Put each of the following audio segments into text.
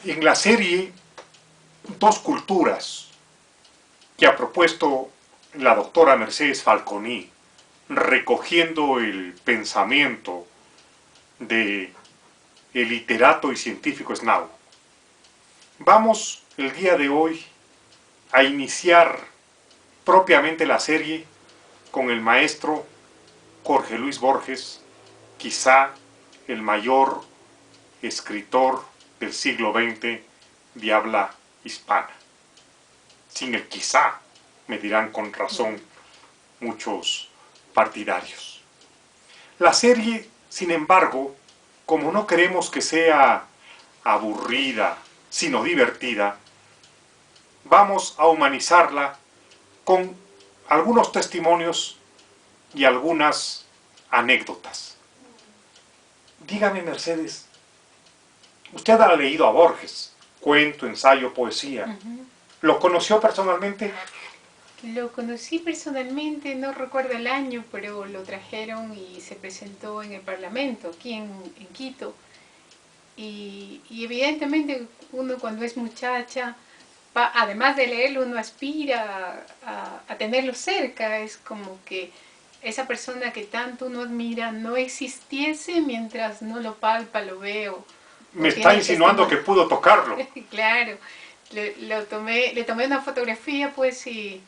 En la serie Dos Culturas, que ha propuesto la doctora Mercedes Falconi, recogiendo el pensamiento de el literato y científico Snow, vamos el día de hoy a iniciar propiamente la serie con el maestro Jorge Luis Borges, quizá el mayor escritor del siglo XX de habla hispana. Sin el quizá, me dirán con razón muchos partidarios. La serie, sin embargo, como no queremos que sea aburrida, sino divertida, vamos a humanizarla con algunos testimonios y algunas anécdotas. Dígame, Mercedes, usted ha leído a Borges, cuento, ensayo, poesía. ¿Lo conoció personalmente? Lo conocí personalmente, no recuerdo el año, pero lo trajeron y se presentó en el Parlamento, aquí en Quito. Y evidentemente uno cuando es muchacha, además de leerlo, uno aspira a tenerlo cerca. Es como que esa persona que tanto uno admira no existiese mientras no lo palpa, lo veo. Me está insinuando que pudo tocarlo. Claro, le tomé una fotografía pues y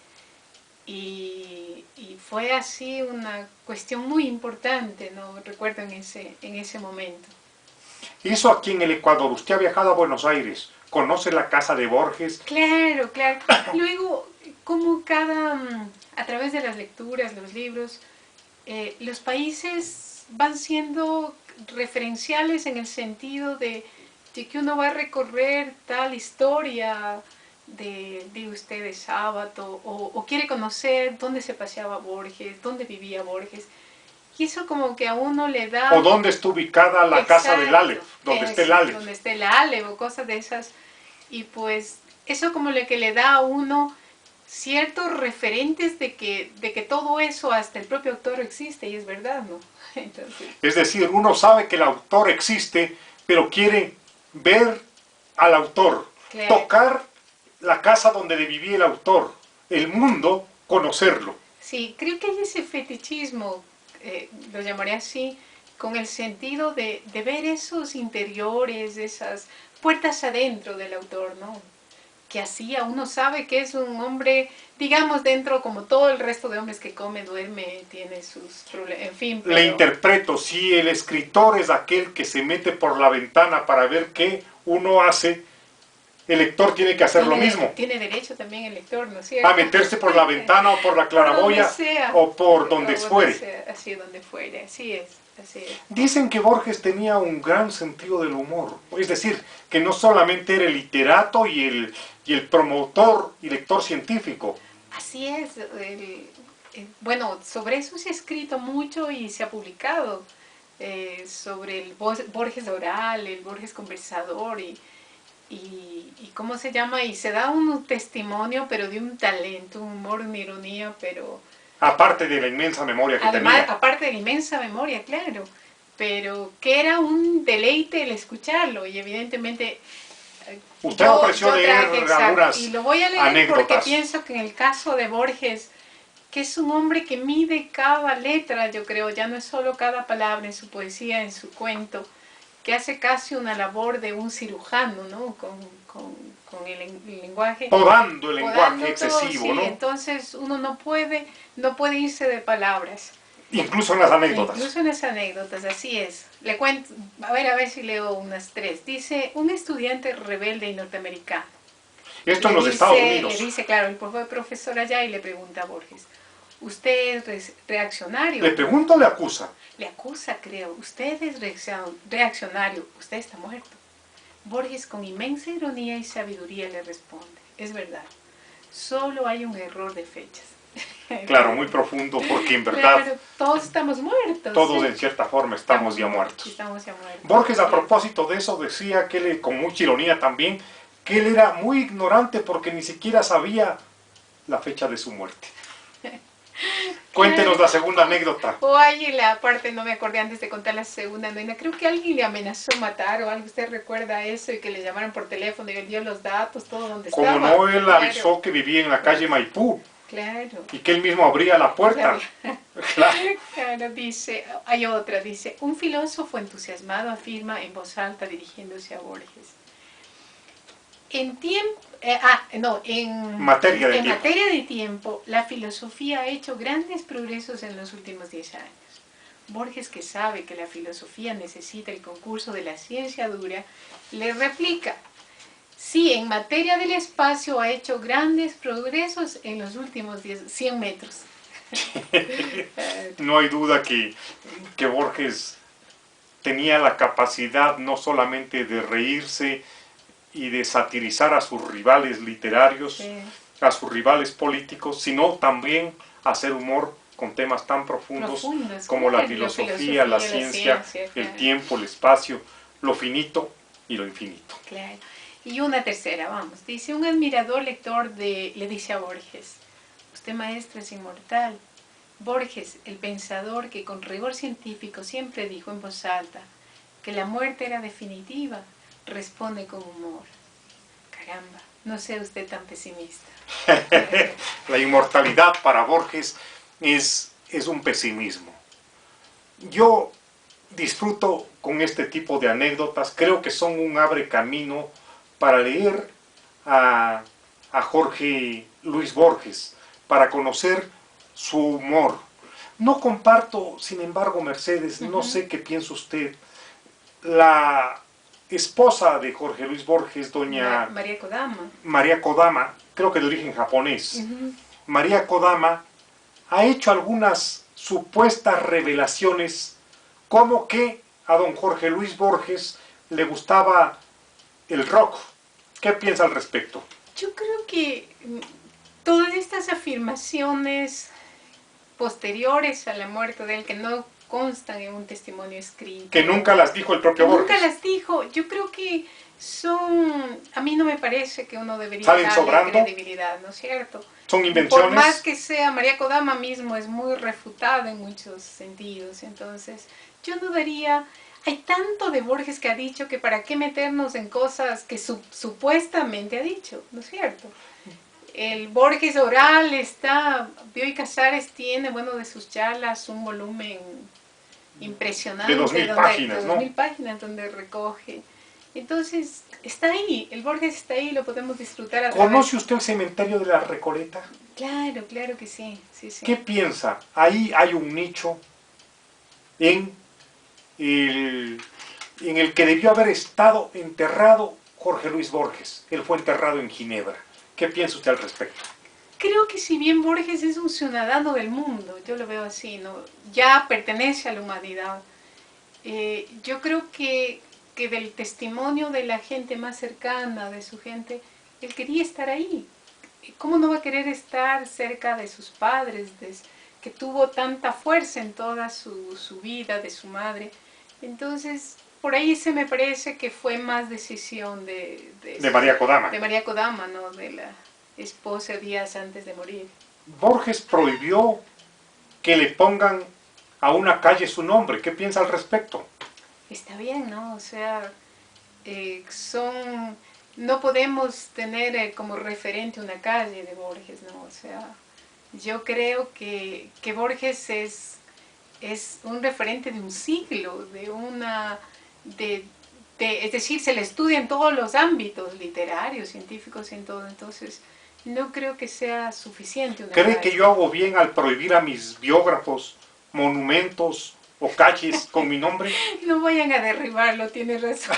fue así una cuestión muy importante, ¿no? Recuerdo en ese momento. Eso aquí en el Ecuador. Usted ha viajado a Buenos Aires, conoce la casa de Borges. Claro, claro. Luego, como a través de las lecturas, los libros, los países van siendo referenciales en el sentido de que uno va a recorrer tal historia de usted de Sábato, o quiere conocer dónde se paseaba Borges, dónde vivía Borges. Y eso como que a uno le da... O dónde está ubicada la casa del Aleph, donde esté el Aleph. Donde esté el Aleph o cosas de esas. Y pues eso como que le da a uno ciertos referentes de que todo eso, hasta el propio autor existe, y es verdad, ¿no? Entonces... Es decir, uno sabe que el autor existe, pero quiere ver al autor, claro, tocar la casa donde vivía el autor, el mundo, conocerlo. Sí, creo que hay ese fetichismo, lo llamaré así, con el sentido de ver esos interiores, esas puertas adentro del autor, ¿no? Que así uno sabe que es un hombre, digamos, dentro como todo el resto de hombres que come, duerme, tiene sus problemas, en fin. Pero... Le interpreto, si el escritor es aquel que se mete por la ventana para ver qué uno hace, el lector tiene que hacer lo mismo. Tiene derecho también el lector, ¿no es cierto? A meterse por la ventana o por la claraboya o por donde fuere. Así donde fuere, así es. Así es. Dicen que Borges tenía un gran sentido del humor, es decir, que no solamente era el literato y el promotor y lector científico. Así es. Bueno, sobre eso se ha escrito mucho y se ha publicado, sobre el Borges oral, el Borges conversador y cómo se llama, y se da un testimonio, pero de un talento, un humor, una ironía, pero... Aparte de la inmensa memoria que además, tenía. Aparte de la inmensa memoria, claro, pero que era un deleite el escucharlo, y evidentemente... Usted ofreció leer algunas y lo voy a leer anécdotas. Porque pienso que en el caso de Borges, que es un hombre que mide cada letra, yo creo, ya no es solo cada palabra en su poesía, en su cuento, que hace casi una labor de un cirujano, ¿no? Con el lenguaje. Podando el lenguaje excesivo, sí, ¿no? Entonces uno no puede irse de palabras. Incluso en las anécdotas. Incluso en las anécdotas, así es. Le cuento, a ver si leo unas 3. Dice, un estudiante rebelde y norteamericano. Esto en los Estados Unidos. Le dice, claro, el profesor allá, y le pregunta a Borges, ¿usted es reaccionario? ¿Le pregunta o le acusa? Le acusa, creo. Usted es reaccionario. Usted está muerto. Borges, con inmensa ironía y sabiduría, le responde, es verdad, solo hay un error de fechas. Claro, muy profundo, porque en verdad... Claro, todos estamos muertos. Todos, ¿sí? En cierta forma estamos ya muertos. Estamos ya muertos. Borges, a propósito de eso, decía que él, con mucha ironía también, que él era muy ignorante porque ni siquiera sabía la fecha de su muerte. Cuéntenos la segunda anécdota. O hay en la parte, no me acordé antes de contar la segunda anécdota, creo que alguien le amenazó matar o algo, ¿usted recuerda eso? Y que le llamaron por teléfono y él dio los datos, todo donde Como estaba. no, él Claro. avisó que vivía en la calle Maipú. Claro. Y que él mismo abría la puerta. Claro. Claro, dice, hay otra, dice, un filósofo entusiasmado afirma en voz alta dirigiéndose a Borges. En tiempo, en materia de tiempo, la filosofía ha hecho grandes progresos en los últimos 10 años. Borges, que sabe que la filosofía necesita el concurso de la ciencia dura, le replica, sí, en materia del espacio ha hecho grandes progresos en los últimos 100 metros. No hay duda que Borges tenía la capacidad no solamente de reírse y de satirizar a sus rivales literarios, sí, a sus rivales políticos, sino también hacer humor con temas tan profundos como la filosofía, la ciencia, claro, el tiempo, el espacio, lo finito y lo infinito. Claro. Y una tercera, vamos, dice un admirador lector le dice a Borges, usted maestro es inmortal. Borges, el pensador que con rigor científico siempre dijo en voz alta que la muerte era definitiva, responde con humor. Caramba, no sea usted tan pesimista. La inmortalidad para Borges es un pesimismo. Yo disfruto con este tipo de anécdotas, creo que son un abre camino para leer a Jorge Luis Borges, para conocer su humor. No comparto, sin embargo, Mercedes, no sé qué piensa usted, la esposa de Jorge Luis Borges, doña María Kodama, creo que de origen japonés, María Kodama, ha hecho algunas supuestas revelaciones como que a don Jorge Luis Borges le gustaba el rock. ¿Qué piensa al respecto? Yo creo que todas estas afirmaciones posteriores a la muerte de él, que no constan en un testimonio escrito. Que nunca las dijo el propio Borges. Nunca las dijo. Yo creo que son... A mí no me parece que uno debería darle credibilidad, ¿no es cierto? Son invenciones. Por más que sea, María Kodama mismo es muy refutada en muchos sentidos. Entonces, yo no daría... Hay tanto de Borges que ha dicho que para qué meternos en cosas que supuestamente ha dicho, ¿no es cierto? El Borges oral está, Bioy Casares tiene, bueno, de sus charlas un volumen impresionante. De 2000 páginas, ¿no? 2000 páginas donde recoge. Entonces, está ahí, el Borges está ahí, lo podemos disfrutar. ¿Conoce usted el cementerio de la Recoleta? Claro, claro que sí, sí. ¿Qué piensa? Ahí hay un nicho en el que debió haber estado enterrado Jorge Luis Borges. Él fue enterrado en Ginebra. ¿Qué piensa usted al respecto? Creo que si bien Borges es un ciudadano del mundo, yo lo veo así, ¿no? Ya pertenece a la humanidad. Yo creo que del testimonio de la gente más cercana, de su gente, él quería estar ahí. ¿Cómo no va a querer estar cerca de sus padres, que tuvo tanta fuerza en toda su vida, de su madre? Entonces, por ahí se me parece que fue más decisión de María Kodama. De María Kodama, ¿no? De la esposa días antes de morir. Borges prohibió que le pongan a una calle su nombre. ¿Qué piensa al respecto? Está bien, ¿no? O sea, no podemos tener como referente una calle de Borges, ¿no? O sea, yo creo que Borges es un referente de un siglo, es decir, se le estudia en todos los ámbitos, literarios, científicos, en todo. Entonces, no creo que sea suficiente una ¿Cree calle. que yo hago bien al prohibir a mis biógrafos monumentos o calles con mi nombre? No vayan a derribarlo, tiene razón.